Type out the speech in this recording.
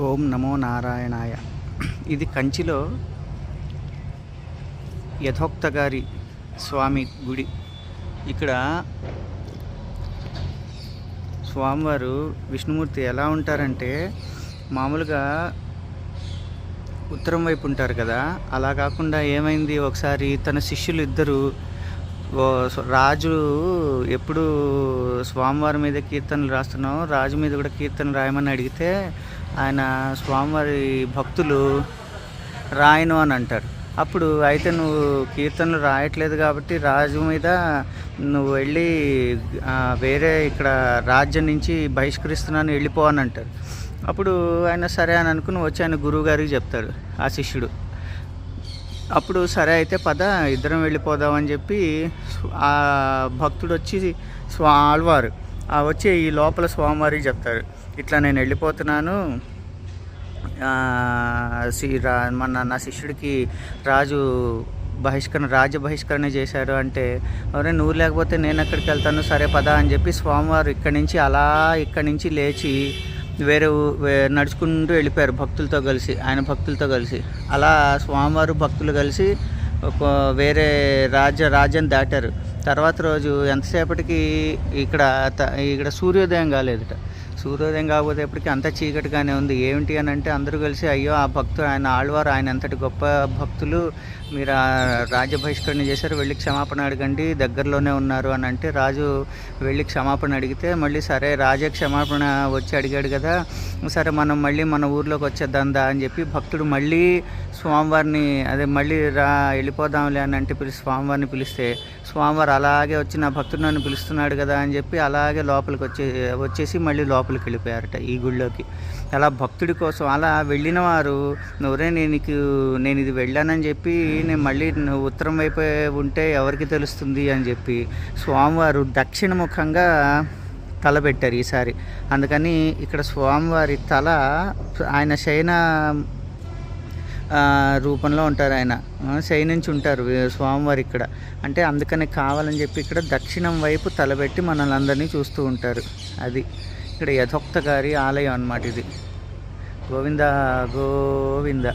ఓం నమో నారాయణాయ. ఇది కంచిలో యథోక్త గారి స్వామి గుడి. ఇక్కడ స్వామివారు విష్ణుమూర్తి ఎలా ఉంటారంటే, మామూలుగా ఉత్తరం వైపు ఉంటారు కదా, అలా కాకుండా ఏమైంది, ఒకసారి తన శిష్యులు ఇద్దరు రాజు ఎప్పుడు స్వామివారి మీద కీర్తనలు రాస్తున్నావు, రాజు మీద కూడా కీర్తనలు రాయమని అడిగితే ఆయన స్వామివారి భక్తులు రాయను అని అంటారు. అప్పుడు అయితే నువ్వు కీర్తనలు రాయట్లేదు కాబట్టి రాజు మీద నువ్వు వెళ్ళి వేరే ఇక్కడ రాజ్యం నుంచి బహిష్కరిస్తున్నాను, వెళ్ళిపో అని అంటారు. అప్పుడు ఆయన సరే అని అనుకుని వచ్చి ఆయన గురువు గారికి చెప్తాడు ఆ శిష్యుడు. అప్పుడు సరే అయితే పద ఇద్దరం వెళ్ళిపోదామని చెప్పి ఆ భక్తుడు వచ్చి ఆళ్వారు వచ్చి ఈ లోపల స్వామివారికి చెప్తారు, ఇట్లా నేను వెళ్ళిపోతున్నాను, నా శిష్యుడికి రాజు రాజ్య బహిష్కరణ చేశాడు అంటే, ఎవరే నువ్వు లేకపోతే నేను ఎక్కడికి వెళ్తాను, సరే పద అని చెప్పి స్వామివారు ఇక్కడి నుంచి లేచి నడుచుకుంటూ వెళ్ళిపోయారు ఆయన భక్తులతో కలిసి. అలా స్వామివారు భక్తులు కలిసి వేరే రాజ్యం దాటారు. తర్వాత రోజు ఎంతసేపటికి ఇక్కడ సూర్యోదయం కాలేదుట. సూర్యోదయం కాకపోతే ఎప్పటికీ అంత చీకటిగానే ఉంది. ఏమిటి అని అంటే అందరూ కలిసి, అయ్యో ఆ భక్తుడు ఆయన ఆళ్వారు, ఆయన ఎంతటి గొప్ప భక్తులు, మీరు రాజ్య బహిష్కరణ చేశారు, వెళ్ళి క్షమాపణ అడగండి, దగ్గరలోనే ఉన్నారు అని అంటే రాజు వెళ్ళి క్షమాపణ అడిగితే మళ్ళీ సరే రాజే క్షమాపణ వచ్చి అడిగాడు కదా, సరే మనం మళ్ళీ మన ఊర్లోకి వచ్చేద్దా అని చెప్పి భక్తుడు మళ్ళీ స్వామివారిని వెళ్ళిపోదాంలే అని అంటే స్వామివారిని పిలిస్తే స్వామివారు అలాగే వచ్చి నా భక్తుడు నన్ను పిలుస్తున్నాడు కదా అని చెప్పి అలాగే లోపలికి వచ్చేసి మళ్ళీ లోపలికి వెళ్ళిపోయారట ఈ గుళ్ళోకి. అలా భక్తుడి కోసం అలా వెళ్ళిన వారు, నేను ఇది వెళ్ళానని చెప్పి నేను మళ్ళీ ఉత్తరం వైపు ఉంటే ఎవరికి తెలుస్తుంది అని చెప్పి స్వామివారు దక్షిణముఖంగా తల పెట్టారు ఈసారి. అందుకని ఇక్కడ స్వామివారి తల ఆయన శయన రూపంలో ఉంటారు, ఆయన శయనించి ఉంటారు స్వామివారు ఇక్కడ. అంటే అందుకని కావాలని చెప్పి ఇక్కడ దక్షిణం వైపు తలబెట్టి మనల్ని అందరినీ చూస్తూ ఉంటారు. అది ఇక్కడ యథోక్త గారి ఆలయం అన్నమాట ఇది. గోవింద గోవింద.